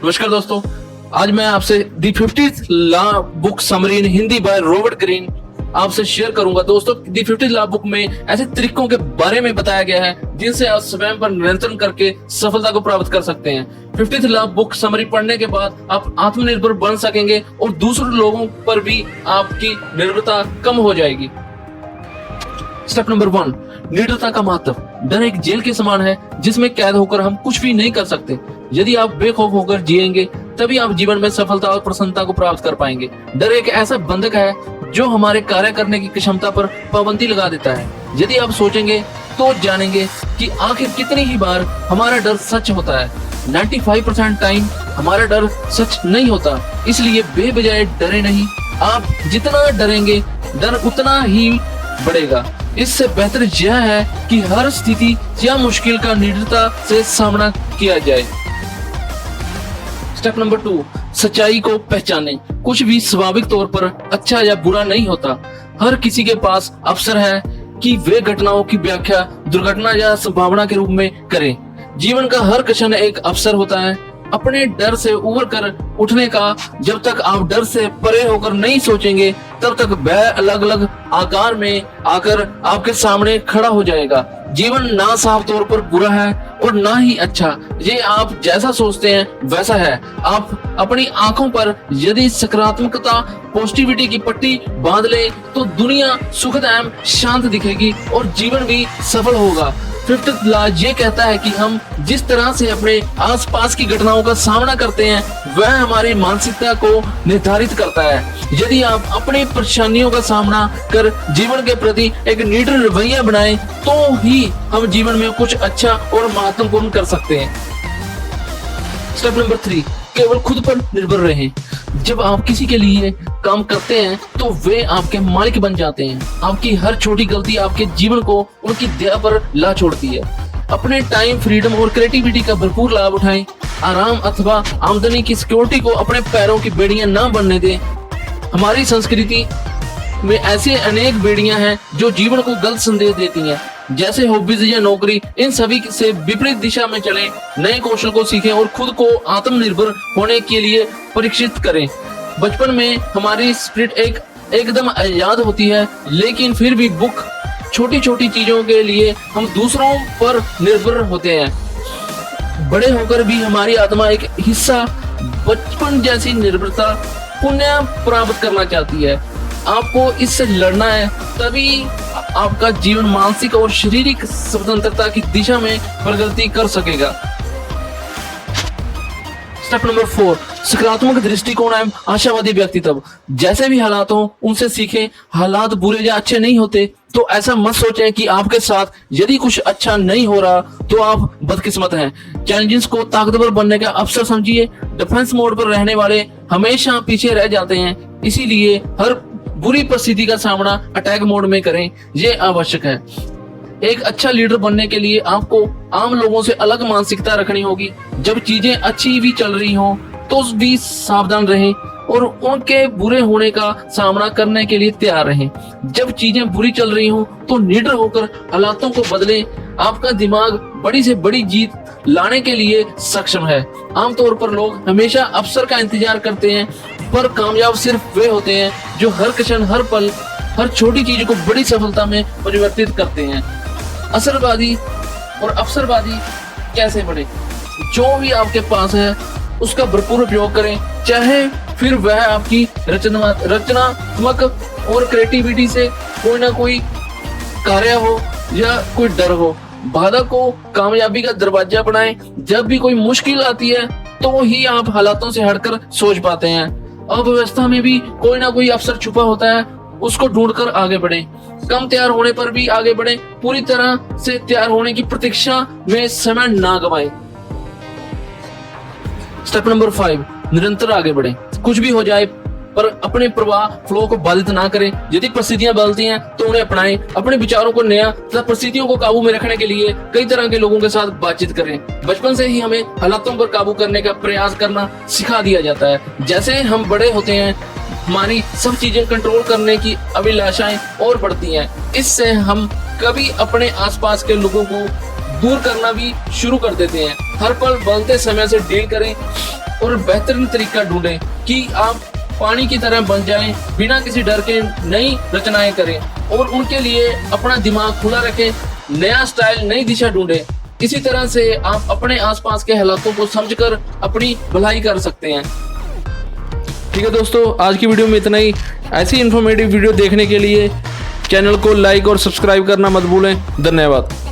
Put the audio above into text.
नमस्कार दोस्तों, आज मैं आपसे दी 50th law book summary in Hindi by Robert Greene आपसे शेयर करूंगा। दोस्तों, दी 50th लॉ बुक में ऐसे तरीकों के बारे में बताया गया है जिनसे आप स्वयं पर नियंत्रण करके सफलता को प्राप्त कर सकते हैं। 50th लॉ बुक समरी पढ़ने के बाद आप आत्मनिर्भर बन सकेंगे और दूसरे लोगों पर भी आपकी निर्भरता कम हो जाएगी। स्टेप नंबर 1, निडरता का महत्व। डर एक जेल के समान है जिसमें कैद होकर हम कुछ भी नहीं कर सकते। यदि आप बेखौफ होकर जिएंगे तभी आप जीवन में सफलता और प्रसन्नता को प्राप्त कर पाएंगे। डर एक ऐसा बंधक है जो हमारे कार्य करने की क्षमता पर पाबंदी लगा देता है। यदि आप सोचेंगे तो जानेंगे कि आखिर कितनी ही बार हमारा डर सच होता है। 95% टाइम हमारा डर सच नहीं होता, इसलिए बेबजाय डरे नहीं। आप जितना डरेंगे डर उतना ही बढ़ेगा। इससे बेहतर यह है कि हर स्थिति या मुश्किल का निडरता से सामना किया जाए। स्टेप नंबर 2, सच्चाई को पहचानें। कुछ भी स्वाभाविक तौर पर अच्छा या बुरा नहीं होता। हर किसी के पास अवसर है कि वे घटनाओं की व्याख्या दुर्घटना या संभावना के रूप में करें। जीवन का हर क्षण एक अवसर होता है अपने डर से उबर कर उठने का। जब तक आप डर से परे होकर नहीं सोचेंगे तब तक वह अलग अलग आकार में आकर आपके सामने खड़ा हो जाएगा। जीवन ना साफ तौर पर बुरा है और ना ही अच्छा। ये आप जैसा सोचते हैं वैसा है। आप अपनी आंखों पर यदि सकारात्मकता पॉजिटिविटी की पट्टी बांध ले तो दुनिया सुखद एवं शांत दिखेगी और जीवन भी सफल होगा। 50th लॉ ये कहता है कि हम जिस तरह से अपने आसपास की घटनाओं का सामना करते हैं वह हमारी मानसिकता को निर्धारित करता है। यदि आप अपनी परेशानियों का सामना कर जीवन के प्रति एक निडर रवैया बनाएं तो ही हम जीवन में कुछ अच्छा और महत्वपूर्ण कर सकते हैं। स्टेप नंबर 3, केवल खुद पर निर्भर रहें। जब आप किसी के लिए काम करते हैं तो वे आपके मालिक बन जाते हैं। आपकी हर छोटी गलती आपके जीवन को उनकी दया पर ला छोड़ती है। अपने टाइम, फ्रीडम और क्रिएटिविटी का भरपूर लाभ उठाएं। आराम अथवा आमदनी की सिक्योरिटी को अपने पैरों की बेड़ियां ना बनने दें। हमारी संस्कृति में ऐसे अनेक बेड़ियां हैं जो जीवन को गलत संदेश देती हैं, जैसे हॉबीज या नौकरी। इन सभी से विपरीत दिशा में चलें, नए कौशल को सीखें और खुद को आत्मनिर्भर होने के लिए परीक्षित करें। बचपन में हमारी स्पिरिट एकदम आजाद होती है, लेकिन फिर भी बुक छोटी छोटी चीजों के लिए हम दूसरों पर निर्भर होते हैं। बड़े होकर भी हमारी आत्मा एक हिस्सा बचपन जैसी निर्भरता पुनः प्राप्त करना चाहती है। आपको इससे लड़ना है, तभी आपका जीवन मानसिक और शारीरिक स्वतंत्रता की दिशा में प्रगति कर सकेगा। स्टेप नंबर 4, सकारात्मक दृष्टिकोण एवं आशावादी व्यक्तित्व। जैसे भी हालात हो उनसे सीखें। हालात बुरे या अच्छे नहीं होते तो ऐसा मत सोचें कि आपके साथ यदि कुछ अच्छा नहीं हो रहा तो आप बदकिस्मत हैं। चैलेंजेस को ताकतवर बनने का अवसर समझिए। डिफेंस मोड पर रहने वाले हमेशा पीछे रह जाते हैं, इसीलिए हर बुरी परिस्थिति का सामना अटैक मोड में करें, ये आवश्यक है। एक अच्छा लीडर बनने के लिए आपको आम लोगों से अलग मानसिकता रखनी होगी। जब चीजें अच्छी भी चल रही हों तो भी सावधान रहें और उनके बुरे होने का सामना करने के लिए तैयार रहें। जब चीजें बुरी चल रही हों तो निडर होकर हालातों को बदलें। आपका दिमाग बड़ी से बड़ी जीत लाने के लिए सक्षम है। आमतौर पर लोग हमेशा अवसर का इंतजार करते हैं, पर कामयाब सिर्फ वे होते हैं जो हर क्षण, हर पल, हर छोटी चीज को बड़ी सफलता में परिवर्तित करते हैं। असरवादी और अवसरवादी कैसे बढ़े? जो भी आपके पास है उसका भरपूर उपयोग करें, चाहे फिर वह आपकी रचनात्मक और क्रिएटिविटी से कोई ना कोई कार्य हो या कोई डर हो। बाधा को कामयाबी का दरवाजा बनाएं। जब भी कोई मुश्किल आती है तो ही आप हालातों से हटकर सोच पाते हैं। अव्यवस्था में भी कोई ना कोई अवसर छुपा होता है, उसको ढूंढकर आगे बढ़ें। कम तैयार होने पर भी आगे बढ़ें। पूरी तरह से तैयार होने की प्रतीक्षा में समय ना गवाएं। स्टेप नंबर 5, निरंतर आगे बढ़ें। कुछ भी हो जाए पर अपने प्रवाह फ्लो को बाधित ना करें। यदि परिस्थितियां बदलती हैं तो उन्हें अपनाएं। अपने विचारों को नया तथा परिस्थितियों को काबू में रखने के लिए कई तरह के लोगों के साथ बातचीत करें। बचपन से ही हमें हालातों पर काबू करने का प्रयास करना सिखा दिया जाता है। जैसे हम बड़े होते हैं हमारी सब चीजें कंट्रोल करने की अभिलाषाएं और बढ़ती हैं। इससे हम कभी अपने आसपास के लोगों को दूर करना भी शुरू कर देते हैं। हर पल बदलते समय से डील करें। और बेहतरीन तरीका ढूंढें कि आप पानी की तरह बन जाएं, बिना किसी डर के नई रचनाएं करें और उनके लिए अपना दिमाग खुला रखें, नया स्टाइल, नई दिशा ढूंढें। इसी तरह से आप अपने आसपास के हालातों को समझकर अपनी भलाई कर सकते हैं। ठीक है दोस्तों, आज की वीडियो में इतना ही। ऐसी इन्फॉर्मेटिव वीडियो देखने के लिए चैनल को लाइक और सब्सक्राइब करना मत भूलें। धन्यवाद।